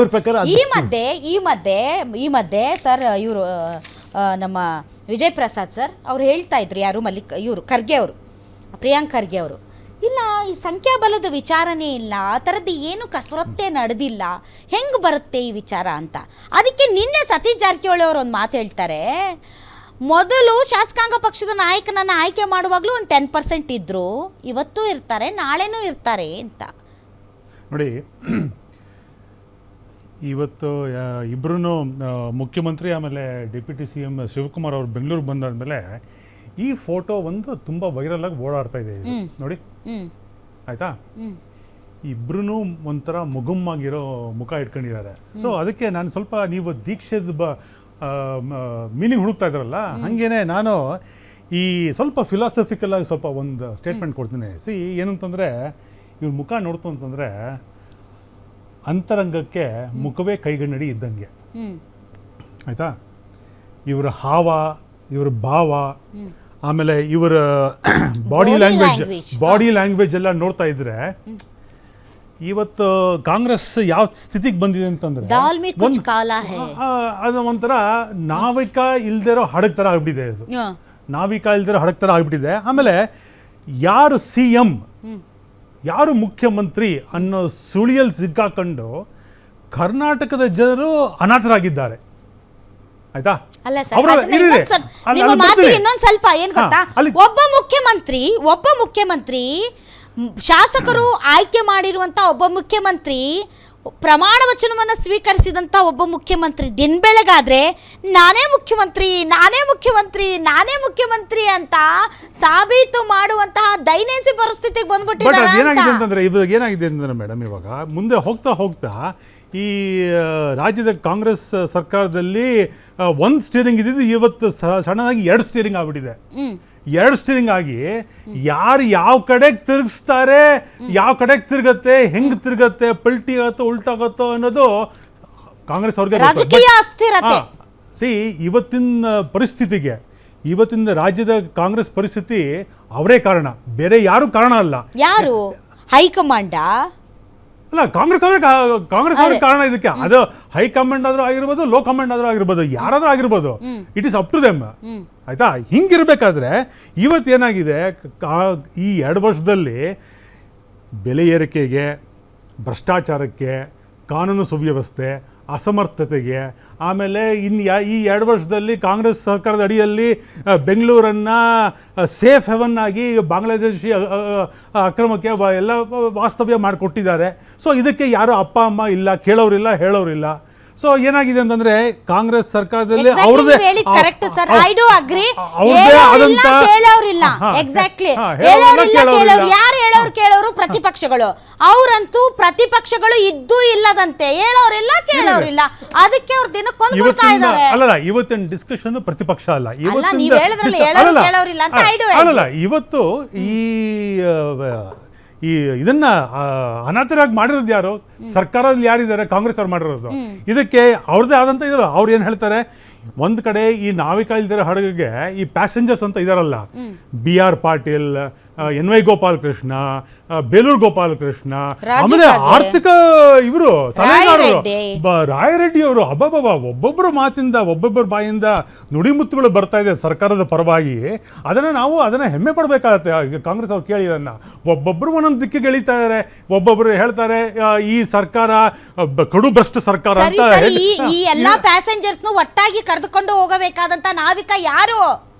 ಈ ಮಧ್ಯೆ ಸರ್ ಇವರು ನಮ್ಮ ವಿಜಯ್ ಪ್ರಸಾದ್ ಸರ್ ಅವ್ರು ಹೇಳ್ತಾ ಇದ್ರು, ಯಾರು ಇವರು ಖರ್ಗೆ ಅವರು, ಪ್ರಿಯಾಂಕ್ ಖರ್ಗೆ ಅವರು, ಇಲ್ಲ ಈ ಸಂಖ್ಯಾಬಲದ ವಿಚಾರನೇ ಇಲ್ಲ, ಆ ಥರದ್ದು ಏನು ಕಸರತ್ತೇ ನಡೆದಿಲ್ಲ, ಹೆಂಗೆ ಬರುತ್ತೆ ಈ ವಿಚಾರ ಅಂತ. ಅದಕ್ಕೆ ನಿನ್ನೆ ಸತೀಶ್ ಜಾರಕಿಹೊಳಿ ಅವರು ಒಂದು ಮಾತು ಹೇಳ್ತಾರೆ, ಮೊದಲು ಶಾಸಕಾಂಗ ಪಕ್ಷದ ನಾಯಕನನ್ನು ಆಯ್ಕೆ ಮಾಡುವಾಗಲೂ ಒಂದು 10% ಇದ್ದರು, ಇವತ್ತೂ ಇರ್ತಾರೆ, ನಾಳೆನೂ ಇರ್ತಾರೆ ಅಂತ. ನೋಡಿ, ಇವತ್ತು ಇಬ್ಬರೂ ಮುಖ್ಯಮಂತ್ರಿ ಆಮೇಲೆ ಡೆಪ್ಯೂಟಿ CM ಶಿವಕುಮಾರ್ ಅವರು ಬೆಂಗಳೂರಿಗೆ ಬಂದಾದ್ಮೇಲೆ ಈ ಫೋಟೋ ಒಂದು ತುಂಬ ವೈರಲ್ ಆಗಿ ಓಡಾಡ್ತಾ ಇದೆ ನೋಡಿ, ಆಯ್ತಾ. ಇಬ್ರು ಒಂಥರ ಮುಗುಮ್ಮಾಗಿರೋ ಮುಖ ಇಟ್ಕೊಂಡಿದ್ದಾರೆ. ಸೊ ಅದಕ್ಕೆ ನಾನು ಸ್ವಲ್ಪ, ನೀವು ದೀಕ್ಷೆದ ಮೀನಿಂಗ್ ಹುಡುಕ್ತಾ ಇದ್ರಲ್ಲ, ಹಾಗೇನೆ ನಾನು ಈ ಸ್ವಲ್ಪ ಫಿಲಾಸಫಿಕಲ್ ಆಗಿ ಸ್ವಲ್ಪ ಒಂದು ಸ್ಟೇಟ್ಮೆಂಟ್ ಕೊಡ್ತೀನಿ. ಏನಂತಂದರೆ, ಇವ್ರ ಮುಖ ನೋಡ್ತು ಅಂತಂದರೆ ಅಂತರಂಗಕ್ಕೆ ಮುಖವೇ ಕೈಗನ್ನಡಿ ಇದ್ದಂಗೆ, ಆಯಿತಾ. ಇವರ ಹಾವ, ಇವರ ಭಾವ, ಆಮೇಲೆ ಇವರ ಬಾಡಿ ಲ್ಯಾಂಗ್ವೇಜ್ ಎಲ್ಲ ನೋಡ್ತಾ ಇದ್ರೆ, ಇವತ್ತು ಕಾಂಗ್ರೆಸ್ ಯಾವ ಸ್ಥಿತಿಗೆ ಬಂದಿದೆ ಅಂತಂದ್ರೆ, ಅದು ಒಂಥರ ನಾವಿಕ ಇಲ್ದಿರೋ ಹಡಗ್ ಥರ ಆಗ್ಬಿಟ್ಟಿದೆ. ಅದು ನಾವಿಕ ಇಲ್ದಿರೋ ಹಡಗ್ ಥರ ಆಗ್ಬಿಟ್ಟಿದೆ. ಆಮೇಲೆ ಯಾರು CM, ಯಾರು ಮುಖ್ಯಮಂತ್ರಿ ಅನ್ನೋ ಸುಳಿಯಲ್ಲಿ ಸಿಕ್ಕಾಕೊಂಡು ಕರ್ನಾಟಕದ ಜನರು ಅನಾಥರಾಗಿದ್ದಾರೆ, ಆಯ್ತಾ. ಇನ್ನೊಂದು ಸ್ವಲ್ಪ ಏನ್ ಗೊತ್ತಾ, ಒಬ್ಬ ಮುಖ್ಯಮಂತ್ರಿ ಶಾಸಕರು ಆಯ್ಕೆ ಮಾಡಿರುವಂತ ಒಬ್ಬ ಮುಖ್ಯಮಂತ್ರಿ, ಪ್ರಮಾಣ ವಚನವನ್ನು ಸ್ವೀಕರಿಸಿದಂತ ಒಬ್ಬ ಮುಖ್ಯಮಂತ್ರಿ ದಿನ ಬೆಳಗಾದ್ರೆ ನಾನೇ ಮುಖ್ಯಮಂತ್ರಿ ಅಂತ ಸಾಬೀತು ಮಾಡುವಂತಹ ದೈನಂದಿನ ಪರಿಸ್ಥಿತಿಗೆ ಬಂದ್ಬಿಟ್ಟಿದ್ದಾರೆ. ಏನಾಗಿದೆ ಅಂತಂದ್ರೆ ಮೇಡಮ್, ಇವಾಗ ಮುಂದೆ ಹೋಗ್ತಾ ಈ ರಾಜ್ಯದ ಕಾಂಗ್ರೆಸ್ ಸರ್ಕಾರದಲ್ಲಿ ಒಂದು ಸ್ಟೀರಿಂಗ್ ಇದ್ದಿದ್ದು ಇವತ್ತು ಸಡನ್ನಾಗಿ 2 ಸ್ಟೀರಿಂಗ್ ಆಗ್ಬಿಟ್ಟಿದೆ. 2 ಸ್ಟೀರಿಂಗ್ ಆಗಿ ಯಾರು ಯಾವ ಕಡೆಗೆ ತಿರುಗಿಸ್ತಾರೆ, ಯಾವ ಕಡೆಗೆ ತಿರುಗತ್ತೆ, ಹೆಂಗ್ ತಿರುಗತ್ತೆ, ಪಲ್ಟಿ ಆಗತ್ತೋ ಉಲ್ಟಾಗತ್ತೋ ಅನ್ನೋದು ಕಾಂಗ್ರೆಸ್ ಅವ್ರಿಗೆ. ಇವತ್ತಿನ ಪರಿಸ್ಥಿತಿಗೆ, ಇವತ್ತಿನ ರಾಜ್ಯದ ಕಾಂಗ್ರೆಸ್ ಪರಿಸ್ಥಿತಿ ಅವರೇ ಕಾರಣ, ಬೇರೆ ಯಾರು ಕಾರಣ ಅಲ್ಲ. ಯಾರು? ಹೈಕಮಾಂಡ್ ಅಲ್ಲ, ಕಾಂಗ್ರೆಸ್ ಅವ್ರಿಗೆ ಕಾರಣ ಇದಕ್ಕೆ. ಅದು ಹೈಕಮಾಂಡ್ ಆದ್ರೂ ಆಗಿರ್ಬೋದು, ಲೋ ಕಮಾಂಡ್ ಆದ್ರೂ ಆಗಿರ್ಬೋದು, ಯಾರಾದ್ರೂ ಆಗಿರ್ಬೋದು, it is up to them, ಆಯ್ತಾ. ಹಿಂಗಿರ್ಬೇಕಾದ್ರೆ ಇವತ್ತೇನಾಗಿದೆ, ಈ 2 ವರ್ಷದಲ್ಲಿ ಬೆಲೆ ಏರಿಕೆಗೆ, ಭ್ರಷ್ಟಾಚಾರಕ್ಕೆ, ಕಾನೂನು ಸುವ್ಯವಸ್ಥೆ, ಅಸಮರ್ಥತೆಗೆ, ಆಮೇಲೆ ಈ 2 ವರ್ಷದಲ್ಲಿ ಕಾಂಗ್ರೆಸ್ ಸರ್ಕಾರದ ಅಡಿಯಲ್ಲಿ ಬೆಂಗಳೂರನ್ನು ಸೇಫ್ ಹೆವನ್ ಆಗಿ ಬಾಂಗ್ಲಾದೇಶಿ ಅಕ್ರಮಕ್ಕೆ ಎಲ್ಲ ವಾಸ್ತವ್ಯ ಮಾಡಿಕೊಟ್ಟಿದ್ದಾರೆ. ಸೊ ಇದಕ್ಕೆ ಯಾರು ಅಪ್ಪ ಅಮ್ಮ ಇಲ್ಲ, ಕೇಳೋರಿಲ್ಲ, ಹೇಳೋರಿಲ್ಲ. ಸೊ ಏನಾಗಿದೆ ಅಂತಂದ್ರೆ, ಕಾಂಗ್ರೆಸ್ ಸರ್ಕಾರದಲ್ಲಿ ಅವ್ರದೇ ಪ್ರತಿಪಕ್ಷಗಳು, ಅವರಂತೂ ಪ್ರತಿಪಕ್ಷಗಳು ಇದ್ದೂ ಇಲ್ಲದಂತೆ, ಹೇಳೋರಿಲ್ಲ, ಕೇಳೋರಿಲ್ಲ. ಅದಕ್ಕೆ ಅವ್ರ ದಿನಕ್ಕೊಂದು ಬಿಡ್ತಾ ಇದ್ದಾರೆ. ಅಲ್ಲಲ್ಲ, ಇವತ್ತಿನ ಡಿಸ್ಕಷನ್ ಪ್ರತಿಪಕ್ಷ ಅಲ್ಲ, ಇವತ್ತು ಇದನ್ನ ಅನಾಥರಾಗಿ ಮಾಡಿರೋದು ಯಾರು? ಸರ್ಕಾರದಲ್ಲಿ ಯಾರಿದ್ದಾರೆ? ಕಾಂಗ್ರೆಸ್ ಅವ್ರು ಮಾಡಿರೋದು. ಇದಕ್ಕೆ ಅವ್ರದ್ದೇ ಆದಂತ ಇದ್ರು. ಅವ್ರು ಏನ್ ಹೇಳ್ತಾರೆ, ಒಂದ್ ಕಡೆ ಈ ನಾವಿಕ ಇಲ್ದಿರೋ ಹಡಗಿಗೆ ಈ ಪ್ಯಾಸೆಂಜರ್ಸ್ ಅಂತ ಇದಾರಲ್ಲ, BR ಪಾಟೀಲ್, NY ಗೋಪಾಲಕೃಷ್ಣ, ಬೇಲೂರು ಗೋಪಾಲಕೃಷ್ಣ, ಆಮೇಲೆ ಆರ್ಥಿಕ ಇವರು ಸಲಹೆಗಾರರು ರಾಯರೆಡ್ಡಿ ಅವರು, ಒಬ್ಬೊಬ್ಬರ ಮಾತಿಂದ, ಒಬ್ಬೊಬ್ಬರ ಬಾಯಿಂದ ನುಡಿಮುತ್ತುಗಳು ಬರ್ತಾ ಇದೆ ಸರ್ಕಾರದ ಪರವಾಗಿ. ಅದನ್ನ ಹೆಮ್ಮೆ ಪಡಬೇಕಾಗತ್ತೆ. ಕಾಂಗ್ರೆಸ್ ಅವ್ರು ಕೇಳಿ, ಅದನ್ನ ಒಬ್ಬೊಬ್ಬರು ಒಂದೊಂದು ದಿಕ್ಕಿಗೆ ಎಳಿತಾ ಇದ್ದಾರೆ. ಒಬ್ಬೊಬ್ಬರು ಹೇಳ್ತಾರೆ ಈ ಸರ್ಕಾರ ಕಡು ಭ್ರಷ್ಟ ಸರ್ಕಾರ ಅಂತ. ಈ ಎಲ್ಲಾ ಪ್ಯಾಸೆಂಜರ್ಸ್ ಒಟ್ಟಾಗಿ ಕರೆದುಕೊಂಡು ಹೋಗಬೇಕಾದಂತ ನಾವಿಕ ಯಾರು?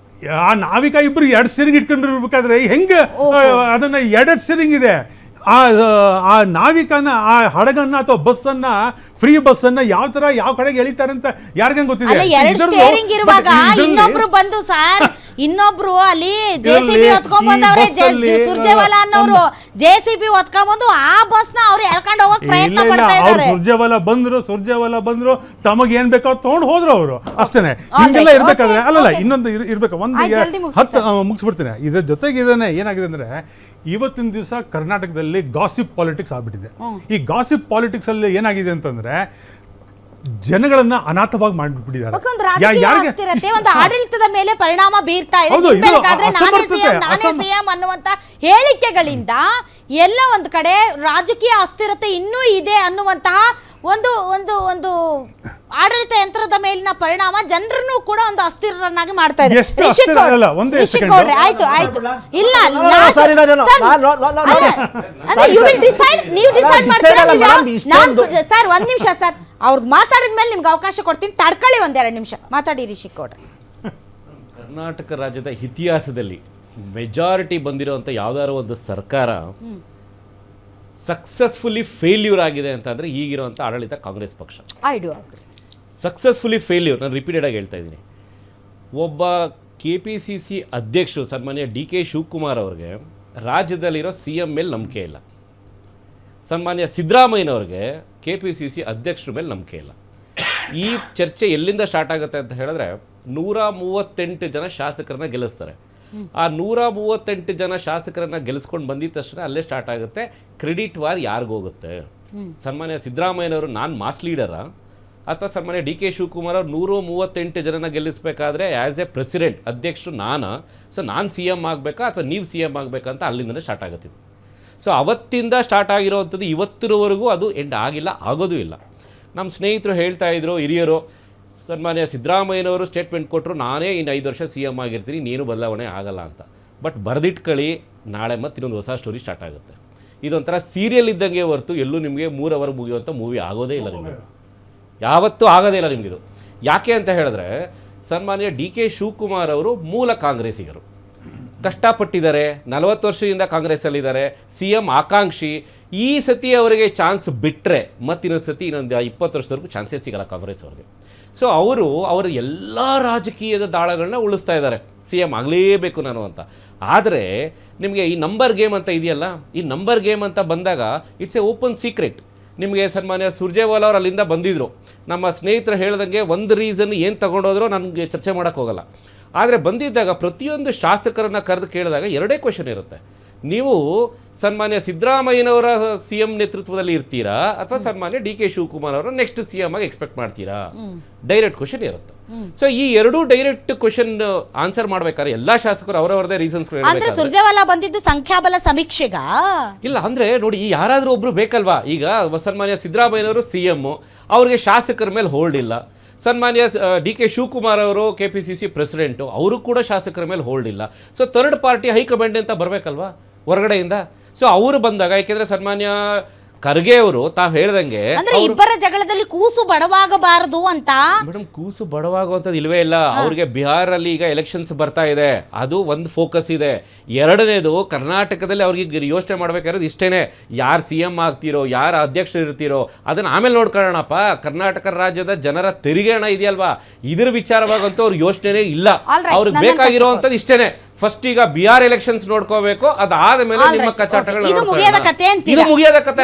ಆ ನಾವಿಕ ಇಬ್ರು 2 ಸ್ಟೀರಿಂಗ್ ಇಟ್ಕೊಂಡಿರ್ಬೇಕಾದ್ರೆ ಹೆಂಗೆ ಅದನ್ನ 2 ಸ್ಟೀರಿಂಗ್ ಇದೆ. ಆ ನಾವಿಕನ, ಆ ಹಡಗನ್ನ ಅಥವಾ ಬಸ್ಸನ್ನ, ಫ್ರೀ ಬಸ್ಸನ್ನ ಯಾವ ತರ ಯಾವ ಕಡೆಗೆ ಎಳಿತಾರೆ ಅಂತ ಯಾರಿಗೇನು ಗೊತ್ತಿದೆ? ಇನ್ನೊಬ್ರು ಬಂದು ಸರ್, ಇನ್ನೊಬ್ರು ಅಲ್ಲಿ JCB ಹೊತ್ಕೊಂಡ್ ಬಂದವ್ರೆ, ಸುರ್ಜೇವಾಲಾ ಅನ್ನೋರು JCB ಹೊತ್ಕೊಂಡ್ಬಂದು ಆ ಬಸ್ ನ ಅವ್ರು ಎಳ್ಕೊಂಡು ಹೋಗಕ್ ಪ್ರಯತ್ನ ಪಡ್ತಾ ಇದ್ದಾರೆ. ಸುರ್ಜೇವಾಲಾ ಬಂದ್ರು, ತಮಗೆ ಏನ್ ಬೇಕೋ ತಗೊಂಡು ಹೋದ್ರು ಅವರು, ಅಷ್ಟೇನೆ. ಹಿಂಗೆಲ್ಲ ಇರ್ಬೇಕಾದ್ರೆ ಅಲ್ಲಲ್ಲ, ಇನ್ನೊಂದು ಇರ್ಬೇಕು. ಮುಗಿಸ್ಬಿಡ್ತೀನಿ. ಇದ್ರ ಜೊತೆಗೆ ಏನಾಗಿದೆ ಅಂದ್ರೆ, ಇವತ್ತಿನ ದಿವಸ ಕರ್ನಾಟಕದಲ್ಲಿ ಗಾಸಿಪ್ ಪಾಲಿಟಿಕ್ಸ್ ಆಗ್ಬಿಟ್ಟಿದೆ. ಈ ಗಾಸಿಪ್ ಪಾಲಿಟಿಕ್ಸ್ ಅಲ್ಲಿ ಏನಾಗಿದೆ ಅಂತಂದ್ರೆ, ಜನಗಳನ್ನ ಅನಾಥವಾಗಿ ಮಾಡಿಬಿಟ್ಟಿದ್ದಾರೆ. ಒಂದು ಆಡಳಿತದ ಮೇಲೆ ಪರಿಣಾಮ ಬೀರ್ತಾ ಇದೆ. ನಾನೇ ಸಿಎಂ ಅನ್ನುವಂತ ಹೇಳಿಕೆಗಳಿಂದ ಎಲ್ಲ ಒಂದು ಕಡೆ ರಾಜಕೀಯ ಅಸ್ಥಿರತೆ ಇನ್ನೂ ಇದೆ ಅನ್ನುವಂತಹ ಒಂದು ಒಂದು ಒಂದು ಆಡಳಿತ ಯಂತ್ರದ ಮೇಲಿನ ಪರಿಣಾಮ ಜನರನ್ನು ಕೂಡ ಒಂದು ಅಸ್ಥಿರರನ್ನಾಗಿ ಮಾಡ್ತಾ ಇದೆ. ಎಷ್ಟು ಅಸ್ಥಿರ ಅಲ್ಲ, ಒಂದೇ second. ಆಯ್ತು ಇಲ್ಲ sorry, no. You will decide, ನೀವು ಡಿಸೈಡ್ ಮಾಡ್ತೀರಾ. ನಾನು ಸರ್ ಒಂದ್ ನಿಮಿಷ ಸರ್, ಅವ್ರು ಮಾತಾಡಿದ ಮೇಲೆ ನಿಮ್ಗೆ ಅವಕಾಶ ಕೊಡ್ತೀನಿ, ತಡ್ಕೊಳ್ಳಿ ಒಂದೆರಡು ನಿಮಿಷ ಮಾತಾಡಿ ರಿಷಿಕ್ ಅವ್ರೆ. ಕರ್ನಾಟಕ ರಾಜ್ಯದ ಇತಿಹಾಸದಲ್ಲಿ ಮೆಜಾರಿಟಿ ಬಂದಿರೋಂಥ ಯಾವ್ದಾದ್ರು ಒಂದು ಸರ್ಕಾರ ಸಕ್ಸಸ್ಫುಲಿ ಫೇಲ್ಯೂರ್ ಆಗಿದೆ ಅಂತಂದರೆ ಈಗಿರುವಂಥ ಆಡಳಿತ ಕಾಂಗ್ರೆಸ್ ಪಕ್ಷ. I do agri. Successfully failure, ನಾನು ರಿಪೀಟೆಡಾಗಿ ಹೇಳ್ತಾ ಇದ್ದೀನಿ. ಒಬ್ಬ KPCC ಅಧ್ಯಕ್ಷರು ಸನ್ಮಾನ್ಯ DK ಶಿವಕುಮಾರ್ ಅವ್ರಿಗೆ ರಾಜ್ಯದಲ್ಲಿರೋ CM ಮೇಲೆ ನಂಬಿಕೆ ಇಲ್ಲ. ಸನ್ಮಾನ್ಯ ಸಿದ್ದರಾಮಯ್ಯನವ್ರಿಗೆ KPCC ಅಧ್ಯಕ್ಷರ ಮೇಲೆ ನಂಬಿಕೆ ಇಲ್ಲ. ಈ ಚರ್ಚೆ ಎಲ್ಲಿಂದ ಸ್ಟಾರ್ಟ್ ಆಗುತ್ತೆ ಅಂತ ಹೇಳಿದ್ರೆ 138 ಜನ ಶಾಸಕರನ್ನ ಗೆಲ್ಲಿಸ್ತಾರೆ. ಆ 138 ಜನ ಶಾಸಕರನ್ನ ಗೆಲ್ಲಿಸ್ಕೊಂಡು ಬಂದಿದ ತಕ್ಷಣ ಅಲ್ಲೇ ಸ್ಟಾರ್ಟ್ ಆಗುತ್ತೆ ಕ್ರೆಡಿಟ್ ವಾರ್ ಯಾರಿಗೋಗುತ್ತೆ. ಸನ್ಮಾನ್ಯ ಸಿದ್ದರಾಮಯ್ಯನವರು ನಾನು ಮಾಸ್ ಲೀಡರಾ ಅಥವಾ ಸನ್ಮಾನ್ಯ DK ಶಿವಕುಮಾರ್ ಅವರು 138 ಜನನ ಗೆಲ್ಲಿಸಬೇಕಾದ್ರೆ ಆ್ಯಸ್ ಎ ಪ್ರೆಸಿಡೆಂಟ್ ಅಧ್ಯಕ್ಷರು ಸೊ ನಾನು CM ಆಗಬೇಕಾ ಅಥವಾ ನೀವು CM ಆಗಬೇಕಂತ ಅಲ್ಲಿಂದಲೇ ಸ್ಟಾರ್ಟ್ ಆಗುತ್ತೆ. ಸೊ ಅವತ್ತಿಂದ ಸ್ಟಾರ್ಟ್ ಆಗಿರೋವಂಥದ್ದು ಇವತ್ತಿನವರೆಗೂ ಅದು ಎಂಡ್ ಆಗಿಲ್ಲ, ಆಗೋದು ಇಲ್ಲ. ನಮ್ಮ ಸ್ನೇಹಿತರು ಹೇಳ್ತಾ ಇದ್ರು, ಹಿರಿಯರು, ಸನ್ಮಾನ್ಯ ಸಿದ್ದರಾಮಯ್ಯನವರು ಸ್ಟೇಟ್ಮೆಂಟ್ ಕೊಟ್ಟರು, ನಾನೇ ಇನ್ನು 5 ವರ್ಷ CM ಆಗಿರ್ತೀನಿ, ನೀನು ಬದಲಾವಣೆ ಆಗಲ್ಲ ಅಂತ. ಬಟ್ ಬರೆದಿಟ್ಕೊಳ್ಳಿ, ನಾಳೆ ಮತ್ತೆ ಇನ್ನೊಂದು ಹೊಸ ಸ್ಟೋರಿ ಸ್ಟಾರ್ಟ್ ಆಗುತ್ತೆ. ಇದೊಂಥರ ಸೀರಿಯಲ್ ಇದ್ದಂಗೆ ಹೊರತು ಎಲ್ಲೂ ನಿಮಗೆ 3 ಅವರ್ ಮುಗಿಯುವಂಥ ಮೂವಿ ಆಗೋದೇ ಇಲ್ಲ, ನಿಮಗೆ ಯಾವತ್ತೂ ಆಗೋದೇ ಇಲ್ಲ ನಿಮಗಿದು. ಯಾಕೆ ಅಂತ ಹೇಳಿದ್ರೆ ಸನ್ಮಾನ್ಯ DK ಶಿವಕುಮಾರ್ ಅವರು ಮೂಲ ಕಾಂಗ್ರೆಸ್ಸಿಗರು, ಕಷ್ಟಪಟ್ಟಿದ್ದಾರೆ, 40 ವರ್ಷದಿಂದ ಕಾಂಗ್ರೆಸ್ಸಲ್ಲಿದ್ದಾರೆ, CM ಆಕಾಂಕ್ಷಿ. ಈ ಸತಿ ಅವರಿಗೆ ಚಾನ್ಸ್ ಬಿಟ್ಟರೆ ಮತ್ತಿನ್ನೊಂದು ಸತಿ ಇನ್ನೊಂದು 20 ವರ್ಷದವರೆಗೂ ಚಾನ್ಸೇ ಸಿಗಲ್ಲ ಕಾಂಗ್ರೆಸ್ ಅವ್ರಿಗೆ. ಸೊ ಅವರ ಎಲ್ಲ ರಾಜಕೀಯದ ದಾಳಗಳನ್ನ ಉಳಿಸ್ತಾ ಇದ್ದಾರೆ, CM ಆಗಲೇಬೇಕು ನಾನು ಅಂತ. ಆದರೆ ನಿಮಗೆ ಈ ನಂಬರ್ ಗೇಮ್ ಅಂತ ಇದೆಯಲ್ಲ, ಈ ನಂಬರ್ ಗೇಮ್ ಅಂತ ಬಂದಾಗ ಇಟ್ಸ್ ಎ ಓಪನ್ ಸೀಕ್ರೆಟ್. ನಿಮಗೆ ಸನ್ಮಾನ್ಯ ಸುರ್ಜೇವಾಲಾ ಅವ್ರು ಅಲ್ಲಿಂದ ಬಂದಿದ್ದರು. ನಮ್ಮ ಸ್ನೇಹಿತರು ಹೇಳ್ದಂಗೆ ಒಂದು ರೀಸನ್ ಏನು ತಗೊಂಡೋದ್ರೂ ನನಗೆ ಚರ್ಚೆ ಮಾಡೋಕ್ಕೆ ಹೋಗಲ್ಲ. ಆದರೆ ಬಂದಿದ್ದಾಗ ಪ್ರತಿಯೊಂದು ಶಾಸಕರನ್ನು ಕರೆದು ಕೇಳಿದಾಗ 2 ಕ್ವೆಶನ್ ಇರುತ್ತೆ. ನೀವು ಸನ್ಮಾನ್ಯ ಸಿದ್ದರಾಮಯ್ಯನವರ CM ನೇತೃತ್ವದಲ್ಲಿ ಇರ್ತೀರಾ ಅಥವಾ ಸನ್ಮಾನ್ಯ DK ಶಿವಕುಮಾರ್ ಅವರ ನೆಕ್ಸ್ಟ್ CM ಆಗಿ ಎಕ್ಸ್ಪೆಕ್ಟ್ ಮಾಡ್ತೀರಾ? ಡೈರೆಕ್ಟ್ ಕ್ವೆಶನ್ ಇರುತ್ತೆ. ಸೊ ಈ 2 ಡೈರೆಕ್ಟ್ ಕ್ವೆಶನ್ ಆನ್ಸರ್ ಮಾಡ್ಬೇಕಾದ್ರೆ ಎಲ್ಲಾ ಶಾಸಕರು ಅವರವರದೇ ರೀಸನ್ಸ್ ಅಂದ್ರೆ ಸುರ್ಜೇವಾಲಾ ಬಂದಿದ್ದು ಸಂಖ್ಯಾಬಲ ಸಮೀಕ್ಷೆಗ ಇಲ್ಲ. ಅಂದ್ರೆ ನೋಡಿ, ಯಾರಾದ್ರೂ ಒಬ್ರು ಬೇಕಲ್ವಾ. ಈಗ ಸನ್ಮಾನ್ಯ ಸಿದ್ದರಾಮಯ್ಯನವರು CM, ಅವ್ರಿಗೆ ಶಾಸಕರ ಮೇಲೆ ಹೋಲ್ಡ್ ಇಲ್ಲ. ಸನ್ಮಾನ್ಯ DK ಶಿವಕುಮಾರ್ ಅವರು KPCC ಪ್ರೆಸಿಡೆಂಟು, ಅವರು ಕೂಡ ಶಾಸಕರ ಮೇಲೆ ಹೋಲ್ಡ್ ಇಲ್ಲ. ಸೊ ಥರ್ಡ್ ಪಾರ್ಟಿ ಹೈಕಮಾಂಡ್ ಅಂತ ಬರಬೇಕಲ್ವಾ ಹೊರಗಡೆಯಿಂದ. ಸೊ ಅವರು ಬಂದಾಗ, ಯಾಕೆಂದ್ರೆ ಸನ್ಮಾನ್ಯ ಖರ್ಗೆ ಅವರು ತಾವು ಹೇಳ್ದಂಗೆ ಅಂದ್ರೆ ಇಬ್ಬರ ಜಗಳದಲ್ಲಿ ಕೂಸು ಬಡವಾಗಬಾರದು ಅಂತ. ಮೇಡಮ್, ಕೂಸು ಬಡವಾಗುವಂಥದ್ದು ಇಲ್ವೇ ಇಲ್ಲ. ಅವ್ರಿಗೆ ಬಿಹಾರಲ್ಲಿ ಈಗ ಎಲೆಕ್ಷನ್ಸ್ ಬರ್ತಾ ಇದೆ, ಅದು ಒಂದು ಫೋಕಸ್ ಇದೆ. ಎರಡನೇದು, ಕರ್ನಾಟಕದಲ್ಲಿ ಅವ್ರಿಗೆ ಯೋಚನೆ ಮಾಡ್ಬೇಕಾಗಿರೋದು ಇಷ್ಟೇನೆ, ಯಾರು CM ಆಗ್ತಿರೋ, ಯಾರು ಅಧ್ಯಕ್ಷರು ಇರ್ತಿರೋ ಅದನ್ನ ಆಮೇಲೆ ನೋಡ್ಕೊಳ್ಳೋಣಪ್ಪ. ಕರ್ನಾಟಕ ರಾಜ್ಯದ ಜನರ ತೆರಿಗೆ ಹಣ ಇದೆಯಲ್ವಾ, ಇದ್ರ ವಿಚಾರವಾಗಂತೂ ಅವ್ರ ಯೋಚನೆ ಇಲ್ಲ. ಅವ್ರಿಗೆ ಬೇಕಾಗಿರೋವಂಥದ್ದು ಇಷ್ಟೇನೆ, ಫಸ್ಟ್ ಈಗ ಬಿಹಾರ್ ಎಲೆಕ್ಷನ್ಸ್ ನೋಡ್ಕೋಬೇಕು, ಅದಾದ ಮೇಲೆ ನಿಮ್ಮ ಕಚಾಟಗಳು. ಇದು ಮುಗಿಯದ ಕತೆ.